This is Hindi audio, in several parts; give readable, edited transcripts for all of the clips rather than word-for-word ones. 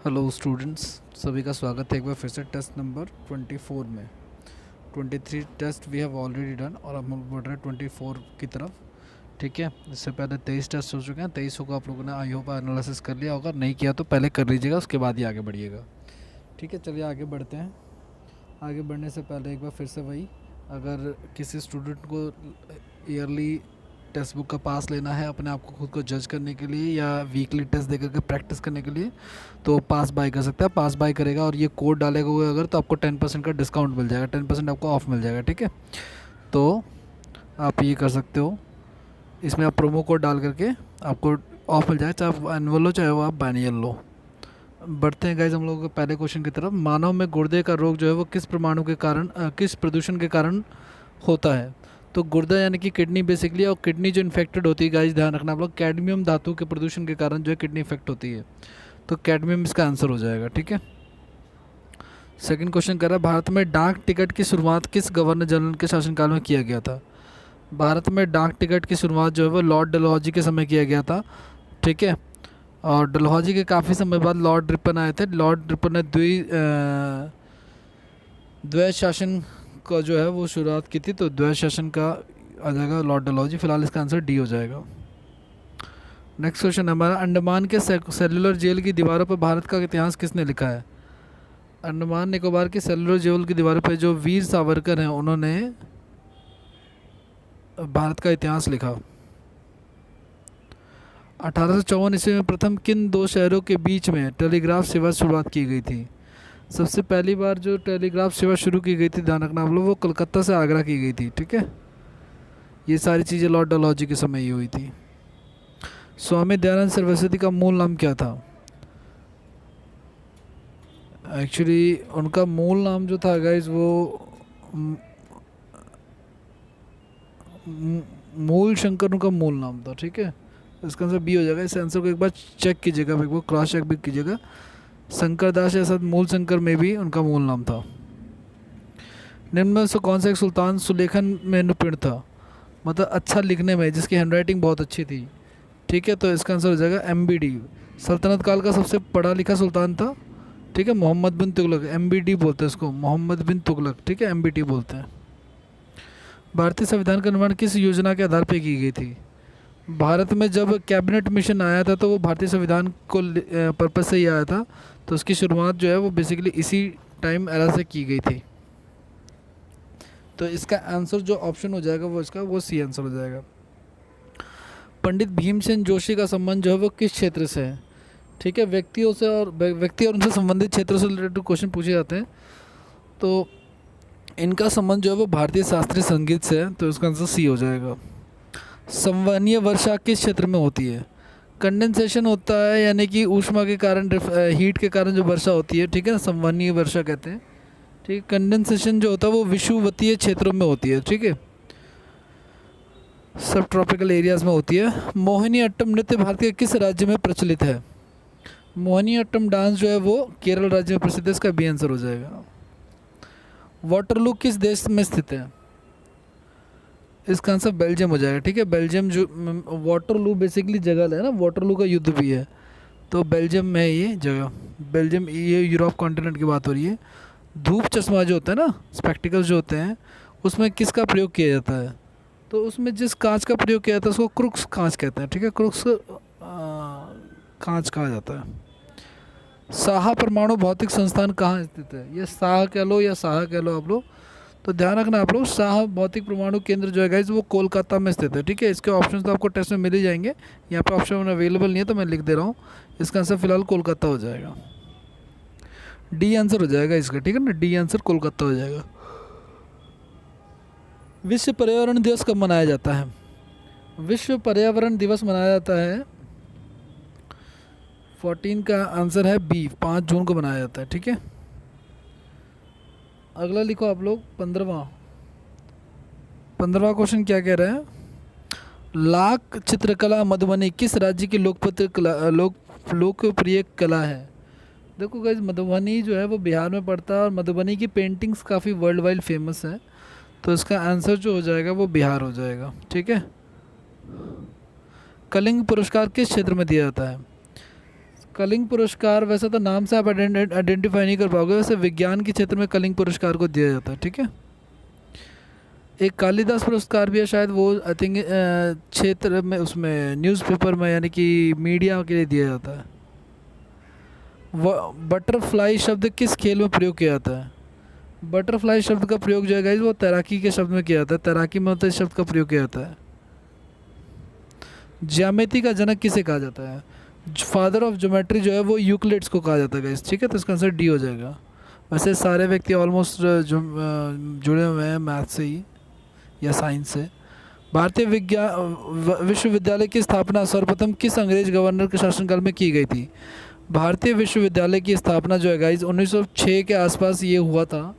हेलो स्टूडेंट्स, सभी का स्वागत है एक बार फिर से टेस्ट नंबर 24 में। 23 test we have already done और अब हम बढ़ रहे हैं 24 की तरफ। ठीक है, इससे पहले 23 टेस्ट हो चुके हैं। 23 को आप लोगों ने आई होप एनालिसिस कर लिया होगा, नहीं किया तो पहले कर लीजिएगा, उसके बाद ही आगे बढ़िएगा। ठीक है, चलिए आगे बढ़ते हैं। आगे बढ़ने से पहले एक बार फिर से वही, अगर किसी स्टूडेंट को ईयरली टेक्स्ट बुक का पास लेना है अपने आप को खुद को जज करने के लिए या वीकली टेस्ट दे करके प्रैक्टिस करने के लिए, तो पास बाय कर सकता है। पास बाय करेगा और ये कोड डालेगा हुआ अगर, तो आपको 10% का डिस्काउंट मिल जाएगा, 10% आपको ऑफ मिल जाएगा। ठीक है, तो आप ये कर सकते हो, इसमें आप प्रोमो कोड डाल करके आपको ऑफ मिल जाएगा, चाहे आप एनुअल लो चाहे वो आप बाइनियल लो। बढ़ते हैं गाइज हम लोग पहले क्वेश्चन की तरफ। मानव में गुर्दे का रोग जो है वो किस परमाणु के कारण किस प्रदूषण के कारण होता है? तो गुर्दा यानी कि किडनी बेसिकली, और किडनी जो इन्फेक्टेड होती है गाइज, ध्यान रखना आप लोग, कैडमियम धातु के प्रदूषण के कारण जो है किडनी इफेक्ट होती है, तो कैडमियम इसका आंसर हो जाएगा। ठीक है, सेकंड क्वेश्चन कर रहा है, भारत में डाक टिकट की शुरुआत किस गवर्नर जनरल के शासनकाल में किया गया था? भारत में डाक टिकट की शुरुआत जो है वो लॉर्ड डलहौजी के समय किया गया था। ठीक है, और डलहौजी के काफ़ी समय बाद लॉर्ड रिपन आए थे। लॉर्ड रिपन ने द्वैत शासन का जो है वो शुरुआत की थी, तो द्वैत शासन का आ जाएगा लॉर्ड डलहौजी। फिलहाल इसका आंसर डी हो जाएगा। नेक्स्ट क्वेश्चन हमारा, अंडमान के सेलुलर जेल की दीवारों पर भारत का इतिहास किसने लिखा है? अंडमान निकोबार की सेलुलर जेल की दीवारों पर जो वीर सावरकर हैं उन्होंने भारत का इतिहास लिखा। 1854 ईस्वी में प्रथम किन दो शहरों के बीच में टेलीग्राफ सेवा शुरुआत की गई थी? सबसे पहली बार जो टेलीग्राफ सेवा शुरू की गई थी, ध्यान रखना आप लोग, वो कलकत्ता से आगरा की गई थी। ठीक है, ये सारी चीज़ें लॉर्ड डलहौजी के समय ही हुई थी। स्वामी दयानंद सरस्वती का मूल नाम क्या था? एक्चुअली उनका मूल नाम जो था गाइज वो मूल शंकर उनका मूल नाम था। ठीक है, इसका आंसर बी हो जाएगा। इस आंसर को एक बार चेक कीजिएगा, एक बार क्रॉस चेक भी कीजिएगा। शंकर दास या मूल शंकर में भी उनका मूल नाम था। निम्न में से कौन सा एक सुल्तान सुलेखन में निपुण था, मतलब अच्छा लिखने में, जिसकी हैंडराइटिंग बहुत अच्छी थी? ठीक है, तो इसका आंसर हो जाएगा MBD। सल्तनत काल का सबसे पढ़ा लिखा सुल्तान था। ठीक है, मोहम्मद बिन तुगलक, MBD बोलते हैं इसको, मोहम्मद बिन तुगलक। ठीक है, MBD बोलते हैं। भारतीय संविधान का निर्माण किस योजना के आधार पर की गई थी? भारत में जब कैबिनेट मिशन आया था तो वो भारतीय संविधान को पर्पज से ही आया था, तो उसकी शुरुआत जो है वो बेसिकली इसी टाइम एरा से की गई थी। तो इसका आंसर जो ऑप्शन हो जाएगा वो इसका वो सी आंसर हो जाएगा। पंडित भीमसेन जोशी का संबंध जो है वो किस क्षेत्र से है? ठीक है, व्यक्तियों से और व्यक्ति और उनसे संबंधित क्षेत्रों से रिलेटेड क्वेश्चन पूछे जाते हैं, तो इनका संबंध जो है वो भारतीय शास्त्रीय संगीत से है, तो इसका आंसर सी हो जाएगा। संवहनीय वर्षा किस क्षेत्र में होती है? कंडेंसेशन होता है, यानी कि ऊष्मा के कारण, हीट के कारण जो वर्षा होती है, ठीक है ना, संवहनीय वर्षा कहते हैं। ठीक, कंडेंसेशन जो होता है वो विषुवतीय क्षेत्रों में होती है। ठीक है, सब ट्रॉपिकल एरियाज में होती है। मोहिनी अट्टम नृत्य भारत के किस राज्य में प्रचलित है? मोहिनी अट्टम डांस जो है वो केरल राज्य में प्रसिद्ध है, इसका बी आंसर हो जाएगा। वाटरलू किस देश में स्थित है? इसका आंसर बेल्जियम हो जाएगा। ठीक है, बेल्जियम जो वाटरलू बेसिकली जगह है ना, वाटरलू का युद्ध भी है, तो बेल्जियम में है ये जगह। बेल्जियम, ये यूरोप कॉन्टिनेंट की बात हो रही है। धूप चश्मा जो होता है ना, स्पेक्टिकल्स जो होते हैं, उसमें किसका प्रयोग किया जाता है? तो उसमें जिस कांच का प्रयोग किया जाता है उसको क्रुक्स कांच कहते हैं। ठीक है, क्रुक्स कांच कहा जाता है। साहा परमाणु भौतिक संस्थान कहाँ स्थित है? ये साहा कह लो या साहा कह लो आप लोग, तो ध्यान रखना आप लोग, साहा भौतिक परमाणु केंद्र जो है गाइस वो कोलकाता में स्थित है। ठीक है, इसके ऑप्शंस तो आपको टेस्ट में मिल ही जाएंगे, यहाँ पे ऑप्शन अवेलेबल नहीं है तो मैं लिख दे रहा हूँ। इसका आंसर फिलहाल कोलकाता हो जाएगा, डी आंसर हो जाएगा इसका। ठीक है ना, डी आंसर कोलकाता हो जाएगा। विश्व पर्यावरण दिवस कब मनाया जाता है? विश्व पर्यावरण दिवस मनाया जाता है 14 का आंसर है बी, 5 जून को मनाया जाता है। ठीक है, अगला लिखो आप लोग 15वां क्वेश्चन क्या कह रहे हैं? लाख चित्रकला मधुबनी किस राज्य की लोकप्रिय कला है? देखो गाइज, मधुबनी जो है वो बिहार में पड़ता है और मधुबनी की पेंटिंग्स काफ़ी वर्ल्ड वाइड फेमस है, तो इसका आंसर जो हो जाएगा वो बिहार हो जाएगा। ठीक है, कलिंग पुरस्कार किस क्षेत्र में दिया जाता है? कलिंग पुरस्कार वैसे तो नाम से आप आइडेंटिफाई नहीं कर पाओगे, वैसे विज्ञान के क्षेत्र में कलिंग पुरस्कार को दिया जाता है, ठीक है। एक कालिदास पुरस्कार भी है शायद, वो आई थिंक क्षेत्र में उसमें न्यूज़पेपर में यानी कि मीडिया के लिए दिया जाता है। बटरफ्लाई शब्द किस खेल में प्रयोग किया जाता है? बटरफ्लाई शब्द का प्रयोग जो है गाइस वो तैराकी के शब्द में किया जाता है, तैराकी में होता है इस शब्द का प्रयोग किया जाता है। ज्यामिति का जनक किसे कहा जाता है? फादर ऑफ ज्योमेट्री जो है वो यूक्लिड्स को कहा जाता है गाइस, ठीक है, तो इसका आंसर डी हो जाएगा। वैसे सारे व्यक्ति ऑलमोस्ट जुड़े हुए हैं मैथ से ही या साइंस से। भारतीय विश्वविद्यालय की स्थापना सर्वप्रथम किस अंग्रेज गवर्नर के शासनकाल में की गई थी? भारतीय विश्वविद्यालय की स्थापना जो है गाइज 1906 के आसपास ये हुआ था,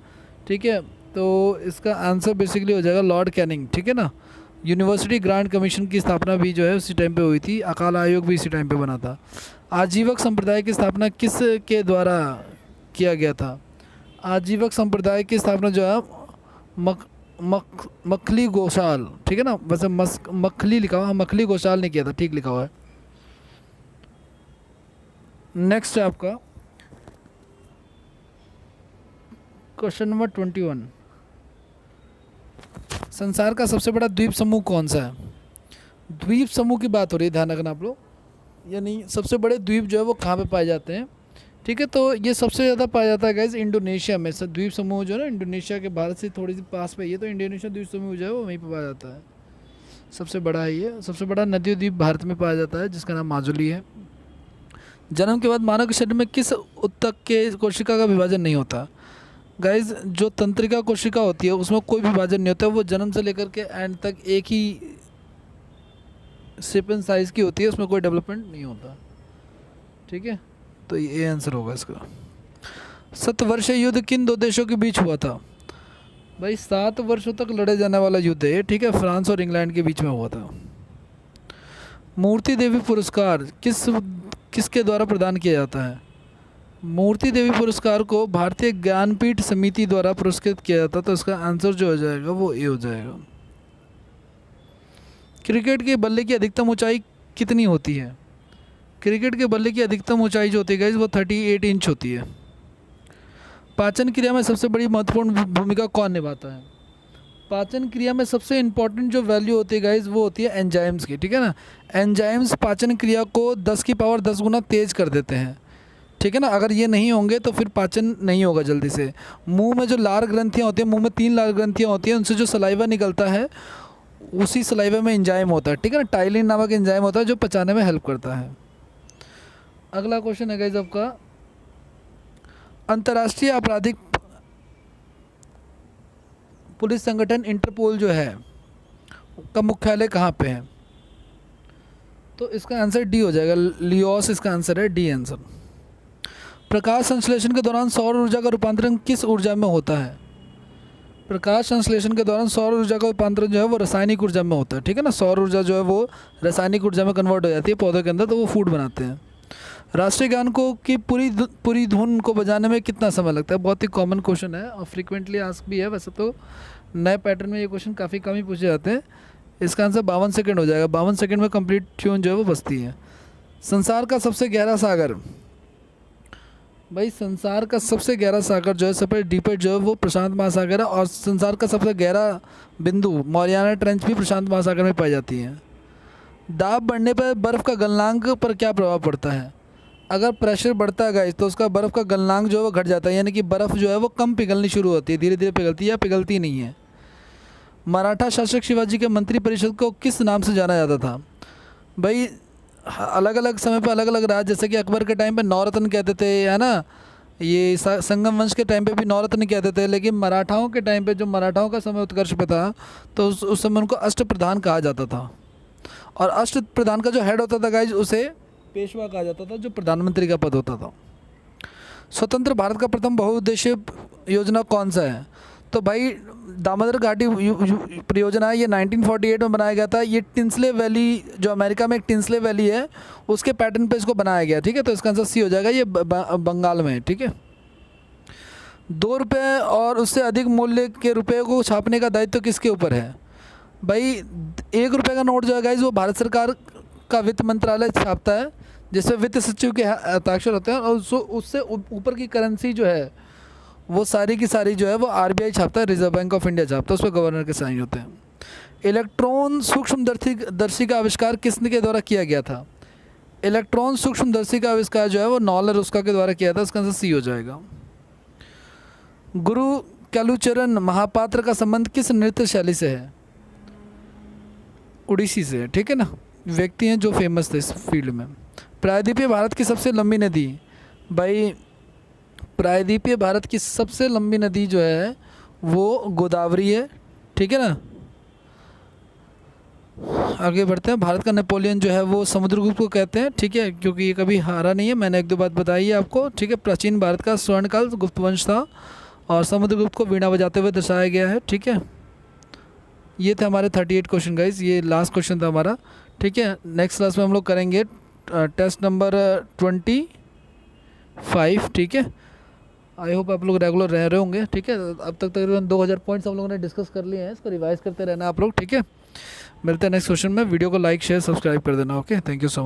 ठीक है, तो इसका आंसर बेसिकली हो जाएगा लॉर्ड कैनिंग, ठीक है ना। यूनिवर्सिटी ग्रांट कमीशन की स्थापना भी जो है उसी टाइम पे हुई थी, अकाल आयोग भी इसी टाइम पे बना था। आजीवक संप्रदाय की स्थापना किस के द्वारा किया गया था? आजीवक संप्रदाय की स्थापना जो है मखली घोषाल, ठीक है ना, वैसे मखली लिखा हुआ, मखली घोषाल ने किया था, ठीक लिखा हुआ है। नेक्स्ट है आपका क्वेश्चन नंबर 21। संसार का सबसे बड़ा द्वीप समूह कौन सा है? द्वीप समूह की बात हो रही है, ध्यान रखना आप लोग, यानी सबसे बड़े द्वीप जो है वो कहाँ पे पाए जाते हैं, ठीक है। तो ये सबसे ज़्यादा पाया जाता है गाइज इंडोनेशिया में। द्वीप समूह जो है ना इंडोनेशिया के भारत से थोड़ी सी पास पे, ये तो इंडोनेशिया द्वीप समूह जो है वो वहीं पर पाया जाता है, सबसे बड़ा है ये। सबसे बड़ा नदी द्वीप भारत में पाया जाता है जिसका नाम माजुली है। जन्म के बाद मानव के शरीर में किस ऊतक के कोशिका का विभाजन नहीं होता? गाइज जो तंत्रिका कोशिका होती है उसमें कोई विभाजन नहीं होता, वो जन्म से लेकर के एंड तक एक ही शेप एंड साइज़ की होती है, उसमें कोई डेवलपमेंट नहीं होता, ठीक है। तो ये आंसर होगा इसका। सतवर्षीय युद्ध किन दो देशों के बीच हुआ था? भाई 7 वर्षों तक लड़े जाने वाला युद्ध है, ठीक है, फ्रांस और इंग्लैंड के बीच में हुआ था। मूर्ति देवी पुरस्कार किसके द्वारा प्रदान किया जाता है? मूर्ति देवी पुरस्कार को भारतीय ज्ञानपीठ समिति द्वारा पुरस्कृत किया जाता है, तो इसका आंसर जो हो जाएगा वो ए हो जाएगा। क्रिकेट के बल्ले की अधिकतम ऊंचाई कितनी होती है? क्रिकेट के बल्ले की अधिकतम ऊंचाई जो होती है गाइस वो 38 इंच होती है। पाचन क्रिया में सबसे बड़ी महत्वपूर्ण भूमिका कौन निभाता है? पाचन क्रिया में सबसे इंपॉर्टेंट जो वैल्यू होती है गाइज वो होती है एंजाइम्स की, ठीक है ना। एंजाइम्स पाचन क्रिया को 10 की पावर 10 गुना तेज कर देते हैं, ठीक है ना। अगर ये नहीं होंगे तो फिर पाचन नहीं होगा जल्दी से। मुंह में जो लार ग्रंथियाँ होती हैं, मुंह में 3 लार ग्रंथियाँ होती हैं, उनसे जो सलाइवा निकलता है उसी सलाइवा में एंजाइम होता है, ठीक है ना। टाइलिन नामक एंजाइम होता है जो पचाने में हेल्प करता है। अगला क्वेश्चन है गाइज आपका, अंतर्राष्ट्रीय आपराधिक पुलिस संगठन इंटरपोल जो है का मुख्यालय कहाँ पे है? तो इसका आंसर डी हो जाएगा, लियोस इसका आंसर है, डी आंसर। प्रकाश संश्लेषण के दौरान सौर ऊर्जा का रूपांतरण किस ऊर्जा में होता है? प्रकाश संश्लेषण के दौरान सौर ऊर्जा का रूपांतरण जो है वो रासायनिक ऊर्जा में होता है, ठीक है ना। सौर ऊर्जा जो है वो रासायनिक ऊर्जा में कन्वर्ट हो जाती है पौधों के अंदर, तो वो फूड बनाते हैं। राष्ट्रीय गान को की पूरी धुन को बजाने में कितना समय लगता है? बहुत ही कॉमन क्वेश्चन है और फ्रीक्वेंटली आस्क भी है। वैसे तो नए पैटर्न में ये क्वेश्चन काफ़ी कम ही पूछे जाते हैं। इसका आंसर 52 सेकंड हो जाएगा। 52 सेकंड में कंप्लीट ट्यून जो है वो बजती है। संसार का सबसे गहरा सागर, भाई संसार का सबसे गहरा सागर जो है, सबसे डीपेस्ट जो है वो प्रशांत महासागर है। और संसार का सबसे गहरा बिंदु मौरियाना ट्रेंच भी प्रशांत महासागर में पाई जाती है। दाब बढ़ने पर बर्फ़ का गलनांक पर क्या प्रभाव पड़ता है? अगर प्रेशर बढ़ता है गाइस तो उसका बर्फ़ का गलनांक जो है वो घट जाता है, यानी कि बर्फ़ जो है वो कम पिघलनी शुरू होती है, धीरे धीरे पिघलती है या पिघलती नहीं है। मराठा शासक शिवाजी के मंत्री परिषद को किस नाम से जाना जाता था? भाई अलग अलग समय पर अलग अलग राज, जैसे कि अकबर के टाइम पे नौरत्न कहते थे, है ना। ये संगम वंश के टाइम पे भी नौरत्न कहते थे। लेकिन मराठाओं के टाइम पे, जो मराठाओं का समय उत्कर्ष पे था, तो उस समय उनको अष्टप्रधान कहा जाता था। और अष्टप्रधान का जो हेड होता था गाइज उसे पेशवा कहा जाता था, जो प्रधानमंत्री का पद होता था। स्वतंत्र भारत का प्रथम बहुउद्देशीय योजना कौन सा है? तो भाई दामोदर घाटी परियोजना है, ये 1948 में बनाया गया था। ये टिंसले वैली, जो अमेरिका में एक टिंसले वैली है, उसके पैटर्न पे इसको बनाया गया, ठीक है। तो इसका आंसर सी हो जाएगा, ये बंगाल में है, ठीक है। 2 रुपये और उससे अधिक मूल्य के रुपये को छापने का दायित्व किसके ऊपर है? भाई 1 रुपये का नोट जो है गाइज वो भारत सरकार का वित्त मंत्रालय छापता है, जिसमें वित्त सचिव के हस्ताक्षर होते हैं, और उससे ऊपर की करेंसी जो है वो सारी की सारी जो है वो आरबीआई छापता है, रिजर्व बैंक ऑफ इंडिया छापता है, उस पर गवर्नर के साइन होते हैं। इलेक्ट्रॉन सूक्ष्मदर्शी का आविष्कार किसने के द्वारा किया गया था? इलेक्ट्रॉन सूक्ष्मदर्शी का आविष्कार जो है वो नॉलर उसका के द्वारा किया था, इसका आंसर सी हो जाएगा। गुरु कैलुचरण महापात्र का संबंध किस नृत्य शैली से है? उड़ीसी से है, ठीक है ना, व्यक्ति हैं जो फेमस थे इस फील्ड में। प्रायद्वीपीय भारत की सबसे लंबी नदी, भाई प्रायद्वीपीय भारत की सबसे लंबी नदी जो है वो गोदावरी है, ठीक है ना। आगे बढ़ते हैं। भारत का नेपोलियन जो है वो समुद्रगुप्त को कहते हैं, ठीक है, क्योंकि ये कभी हारा नहीं है, मैंने एक दो बात बताई है आपको, ठीक है। प्राचीन भारत का स्वर्णकाल गुप्त वंश था और समुद्रगुप्त को वीणा बजाते हुए दर्शाया गया है, ठीक है। ये थे हमारे 38 क्वेश्चन गाइस, ये लास्ट क्वेश्चन था हमारा, ठीक है। नेक्स्ट क्लास में हम लोग करेंगे टेस्ट नंबर 25, ठीक है। आई होप आप लोग रेगुलर रह रहे होंगे, ठीक है। अब तक तकरीबन 2000 पॉइंट्स हम लोगों ने डिस्कस कर लिए हैं, इसको रिवाइज करते रहना आप लोग, ठीक है। मिलते हैं नेक्स्ट क्वेश्चन में। वीडियो को लाइक शेयर सब्सक्राइब कर देना। Okay, thank you so much.